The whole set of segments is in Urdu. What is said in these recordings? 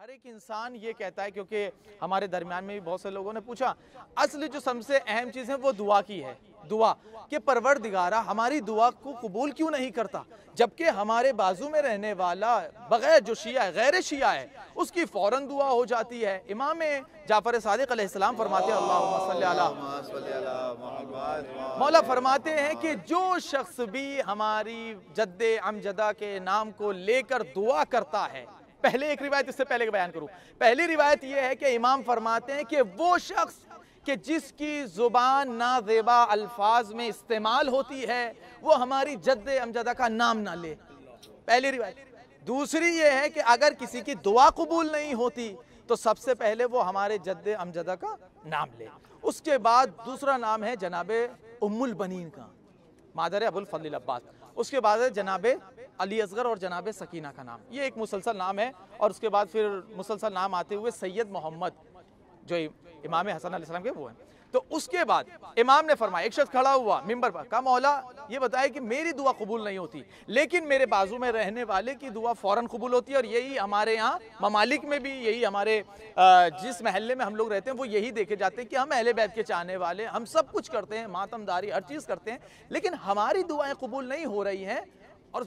ہر ایک انسان یہ کہتا ہے، کیونکہ ہمارے درمیان میں بھی بہت سے لوگوں نے پوچھا، اصل جو سب سے اہم چیز ہے وہ دعا کی ہے۔ دعا کہ پروردگارہ ہماری دعا کو قبول کیوں نہیں کرتا، جبکہ ہمارے بازو میں رہنے والا بغیر جو شیعہ ہے، غیر شیعہ ہے، اس کی فوراً دعا ہو جاتی ہے۔ امام جعفر صادق علیہ السلام فرماتے ہیں، اللہم صلی علی مولا فرماتے ہیں کہ جو شخص بھی ہماری جد امجدہ کے نام کو لے کر دعا کرتا ہے، پہلے ایک روایت اس سے پہلے بیان کروں۔ پہلی روایت یہ ہے کہ امام فرماتے ہیں کہ وہ شخص کہ جس کی زبان نازیبا الفاظ میں استعمال ہوتی ہے، وہ ہماری جد امجدہ کا نام نہ لے۔ پہلی روایت۔ دوسری یہ ہے کہ اگر کسی کی دعا قبول نہیں ہوتی تو سب سے پہلے وہ ہمارے جد امجدہ کا نام لے۔ اس کے بعد دوسرا نام ہے جناب ام البنین کا، مادر ابو الفضل العباس۔ اس کے بعد ہے جناب علی اصغر اور جناب سکینہ کا نام۔ یہ ایک مسلسل نام ہے، اور اس کے بعد پھر مسلسل نام آتے ہوئے سید محمد جو امام حسن علیہ السلام کے وہ ہیں۔ تو اس کے بعد امام نے فرمایا، ایک شخص کھڑا ہوا منبر پر، کہا مولا یہ بتائے کہ میری دعا قبول نہیں ہوتی لیکن میرے بازو میں رہنے والے کی دعا فوراً قبول ہوتی ہے، اور یہی ہمارے یہاں ممالک میں بھی، یہی ہمارے جس محلے میں ہم لوگ رہتے ہیں وہ یہی دیکھے جاتے ہیں کہ ہم اہل بیت کے چاہنے والے، ہم سب کچھ کرتے ہیں، ماتم داری ہر چیز کرتے ہیں، لیکن ہماری دعائیں قبول نہیں ہو رہی ہیں، اور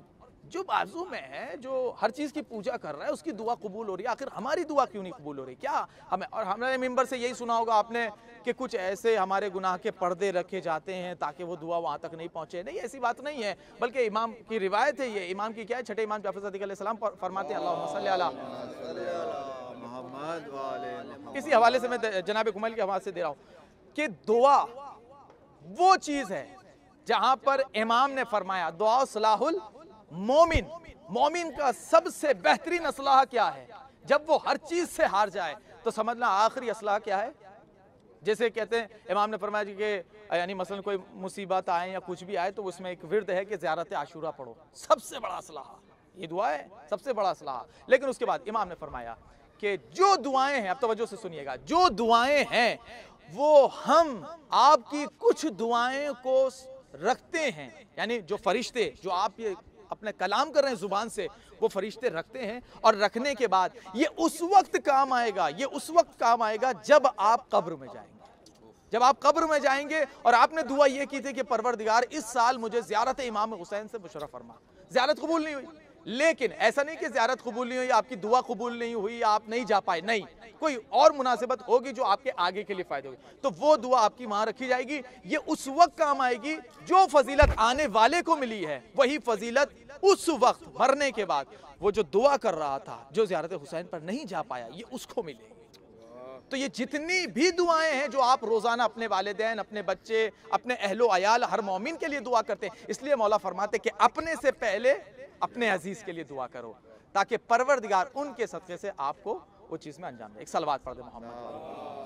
جو بازو میں ہے، جو ہر چیز کی پوجا کر رہا ہے، اس کی دعا قبول ہو رہی ہے، آخر ہماری دعا کیوں نہیں قبول ہو رہی؟ کیا ہمیں، اور ہمارے منبر سے یہی سنا ہوگا آپ نے کہ کچھ ایسے ہمارے گناہ کے پردے رکھے جاتے ہیں تاکہ وہ دعا وہاں تک نہیں پہنچے۔ نہیں، ایسی بات نہیں ہے، بلکہ امام کی روایت ہے، یہ امام کی کیا ہے، چھٹے امام جعفر صادق علیہ السلام فرماتے ہیں، اللہم صلی علی محمد وعلی۔ اسی حوالے سے میں جناب کمل کے حوالے سے دے رہا ہوں کہ دعا وہ چیز ہے جہاں پر امام نے فرمایا دعا صلاح مومن، مومن کا سب سے بہترین اصلاح کیا ہے؟ جب وہ ہر چیز سے ہار جائے تو سمجھنا آخری اصلاح کیا ہے؟ جیسے کہتے ہیں امام نے فرمایا کہ یعنی مثلا کوئی مصیبت آئے یا کچھ بھی آئے تو اس میں ایک ورد ہے کہ زیارت عاشورہ پڑھو، سب سے بڑا اصلاح یہ دعا ہے، سب سے بڑا اصلاح۔ لیکن اس کے بعد امام نے فرمایا کہ جو دعائیں ہیں، اب توجہ سے سنیے گا، جو دعائیں ہیں وہ ہم آپ کی کچھ دعائیں کو رکھتے ہیں، یعنی جو فرشتے جو آپ یہ اپنے کلام کر رہے ہیں زبان سے، وہ فرشتے رکھتے ہیں، اور رکھنے کے بعد یہ اس وقت کام آئے گا، یہ اس وقت کام آئے گا جب آپ قبر میں جائیں گے۔ جب آپ قبر میں جائیں گے اور آپ نے دعا یہ کی تھی کہ پروردگار اس سال مجھے زیارت امام حسین سے مشرف فرما، زیارت قبول نہیں ہوئی، لیکن ایسا نہیں کہ زیارت قبول نہیں ہوئی، آپ کی دعا قبول نہیں ہوئی، آپ نہیں جا پائے، نہیں، کوئی اور مناسبت ہوگی جو آپ کے آگے کے لیے فائدہ ہوگی، تو وہ دعا آپ کی وہاں رکھی جائے گی۔ یہ اس وقت کام آئے گی جو فضیلت آنے والے کو ملی ہے، وہی فضیلت اس وقت مرنے کے بعد وہ جو دعا کر رہا تھا، جو زیارت حسین پر نہیں جا پایا، یہ اس کو ملے گی۔ تو یہ جتنی بھی دعائیں ہیں جو آپ روزانہ اپنے والدین، اپنے بچے، اپنے اہل و عیال، ہر مومن کے لیے دعا کرتے ہیں، اس لیے مولا فرماتے کہ اپنے سے پہلے اپنے عزیز کے لیے دعا کرو تاکہ پروردگار ان کے صدقے سے آپ کو وہ چیز میں انجام دے۔ ایک صلوات پڑھ دے محمد۔